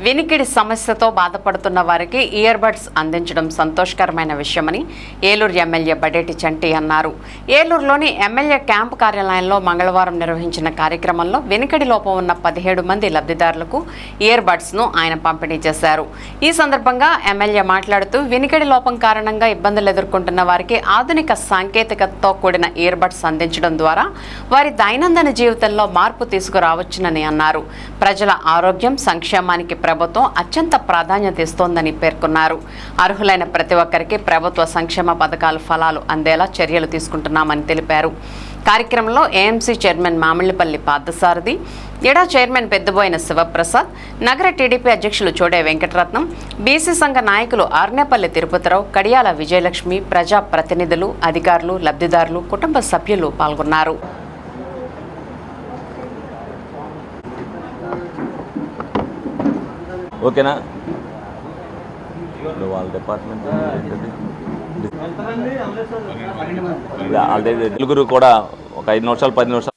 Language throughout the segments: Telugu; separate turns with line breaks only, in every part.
వినికిడి సమస్యతో బాధపడుతున్న వారికి ఇయర్ బడ్స్ అందించడం సంతోషకరమైన విషయమని ఏలూరు ఎమ్మెల్యే బడేటి చంటి అన్నారు. ఏలూరులోని ఎమ్మెల్యే క్యాంపు కార్యాలయంలో మంగళవారం నిర్వహించిన కార్యక్రమంలో వినికిడి లోపం ఉన్న 17 మంది లబ్ధిదారులకు ఇయర్ బడ్స్ను ఆయన పంపిణీ చేశారు. ఈ సందర్భంగా ఎమ్మెల్యే మాట్లాడుతూ వినికిడి లోపం కారణంగా ఇబ్బందులు ఎదుర్కొంటున్న వారికి ఆధునిక సాంకేతికతతో కూడిన ఇయర్ బడ్స్ అందించడం ద్వారా వారి దైనందిన జీవితంలో మార్పు తీసుకురావచ్చునని అన్నారు. ప్రజల ఆరోగ్యం సంక్షేమానికి ప్రభుత్వం అత్యంత ప్రాధాన్యత ఇస్తోందని పేర్కొన్నారు. అర్హులైన ప్రతి ఒక్కరికి ప్రభుత్వ సంక్షేమ పథకాల ఫలాలు అందేలా చర్యలు తీసుకుంటున్నామని తెలిపారు. కార్యక్రమంలో ఏఎంసీ చైర్మన్ మామిళ్లపల్లి పార్థసారథి, ఎడా చైర్మన్ పెద్దబోయిన శివప్రసాద్, నగర టీడీపీ అధ్యక్షులు చోడే వెంకటరత్నం, బీసీ సంఘ నాయకులు ఆర్నేపల్లి తిరుపతిరావు, కడియాల విజయలక్ష్మి, ప్రజా ప్రతినిధులు, అధికారులు, లబ్ధిదారులు, కుటుంబ సభ్యులు పాల్గొన్నారు.
ఓకేనా, వాళ్ళ డిపార్ట్మెంట్ నలుగురు కూడా ఒక 5 నిమిషాలు 10 నిమిషాలు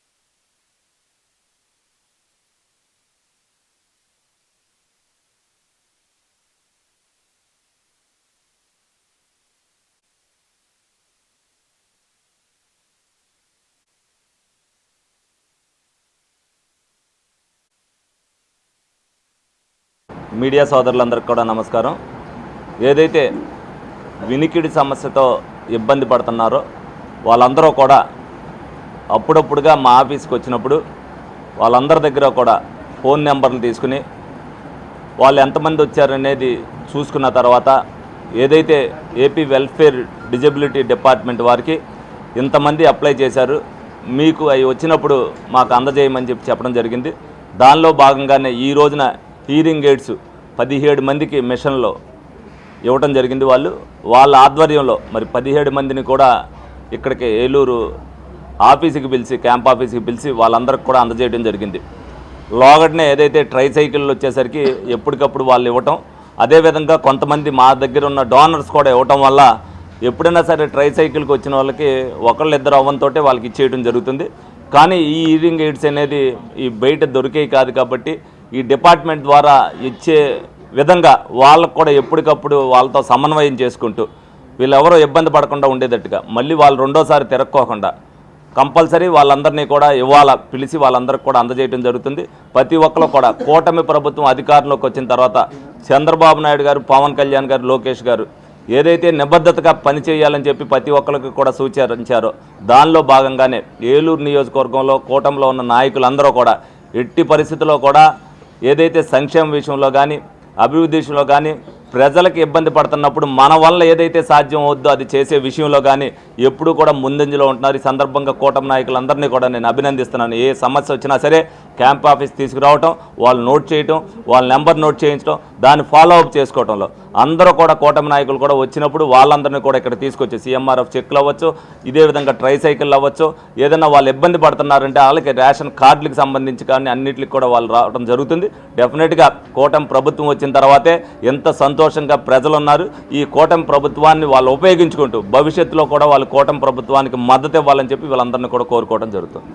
మీడియా సోదరులందరికీ కూడా నమస్కారం. ఏదైతే వినికిడి సమస్యతో ఇబ్బంది పడుతున్నారో వాళ్ళందరూ కూడా అప్పుడప్పుడుగా మా ఆఫీస్కి వచ్చినప్పుడు వాళ్ళందరి దగ్గర కూడా ఫోన్ నెంబర్లు తీసుకుని వాళ్ళు ఎంతమంది వచ్చారనేది చూసుకున్న తర్వాత ఏదైతే ఏపీ వెల్ఫేర్ డిజబిలిటీ డిపార్ట్మెంట్ వారికి ఇంతమంది అప్లై చేశారు, మీకు అవి వచ్చినప్పుడు మాకు అందజేయమని చెప్పడం జరిగింది. దానిలో భాగంగానే ఈ రోజున హీరింగ్ ఎయిడ్స్ 17 మందికి మిషన్లో ఇవ్వటం జరిగింది. వాళ్ళ ఆధ్వర్యంలో మరి 17 మందిని కూడా ఇక్కడికి ఏలూరు ఆఫీస్కి పిలిచి, క్యాంప్ ఆఫీస్కి పిలిచి వాళ్ళందరికీ కూడా అందజేయడం జరిగింది. లోగడనే ఏదైతే ట్రైసైకిళ్ళు వచ్చేసరికి ఎప్పటికప్పుడు వాళ్ళు ఇవ్వటం, అదేవిధంగా కొంతమంది మా దగ్గర ఉన్న డోనర్స్ కూడా ఇవ్వటం వల్ల ఎప్పుడైనా సరే ట్రైసైకిల్కి వచ్చిన వాళ్ళకి ఒకళ్ళిద్దరు అవ్వంతోటే వాళ్ళకి ఇచ్చేయడం జరుగుతుంది. కానీ ఈ హీరింగ్ ఎయిడ్స్ అనేది ఈ బయట దొరికేవి కాదు కాబట్టి ఈ డిపార్ట్మెంట్ ద్వారా ఇచ్చే విధంగా వాళ్ళకు కూడా ఎప్పటికప్పుడు వాళ్ళతో సమన్వయం చేసుకుంటూ వీళ్ళెవరో ఇబ్బంది పడకుండా ఉండేటట్టుగా మళ్ళీ వాళ్ళు రెండోసారి తిరక్కోకుండా కంపల్సరీ వాళ్ళందరినీ కూడా పిలిచి వాళ్ళందరికీ కూడా అందజేయడం జరుగుతుంది. ప్రతి ఒక్కరు కూడా కూటమి ప్రభుత్వం అధికారంలోకి వచ్చిన తర్వాత చంద్రబాబు నాయుడు గారు, పవన్ కళ్యాణ్ గారు, లోకేష్ గారు ఏదైతే నిబద్ధతగా పనిచేయాలని చెప్పి ప్రతి ఒక్కరికి కూడా సూచించారో దానిలో భాగంగానే ఏలూరు నియోజకవర్గంలో కూటమిలో ఉన్న నాయకులందరూ కూడా ఎట్టి పరిస్థితుల్లో కూడా ఏదైతే సంక్షేమ విషయంలో కానీ అభివృద్ధి విషయంలో కానీ ప్రజలకు ఇబ్బంది పడుతున్నప్పుడు మన వల్ల ఏదైతే సాధ్యం అవుద్దో అది చేసే విషయంలో కానీ ఎప్పుడూ కూడా ముందంజలో ఉంటున్నారు. ఈ సందర్భంగా కూటమి నాయకులందరినీ కూడా నేను అభినందిస్తున్నాను. ఏ సమస్య వచ్చినా సరే క్యాంప్ ఆఫీస్ తీసుకురావటం, వాళ్ళు నోట్ చేయటం, వాళ్ళ నెంబర్ నోట్ చేయించడం, దాన్ని ఫాలో అప్ చేసుకోవడంలో అందరూ కూడా కూటమి నాయకులు కూడా వచ్చినప్పుడు వాళ్ళందరినీ కూడా ఇక్కడ తీసుకొచ్చి సీఎంఆర్ఎఫ్ చెక్లు అవ్వచ్చు, ఇదే విధంగా ట్రైసైకిల్ అవ్వచ్చు, ఏదైనా వాళ్ళు ఇబ్బంది పడుతున్నారంటే వాళ్ళకి రేషన్ కార్డులకు సంబంధించి కానీ అన్నింటికి కూడా వాళ్ళు రావడం జరుగుతుంది. డెఫినెట్గా కూటమి ప్రభుత్వం వచ్చిన తర్వాతే ఎంత సంతోషంగా ప్రజలు ఉన్నారు. ఈ కూటమి ప్రభుత్వాన్ని వాళ్ళు ఉపయోగించుకుంటూ భవిష్యత్తులో కూడా వాళ్ళు కూటమి ప్రభుత్వానికి మద్దతు ఇవ్వాలని చెప్పి వీళ్ళందరినీ కూడా కోరుకోవడం జరుగుతుంది.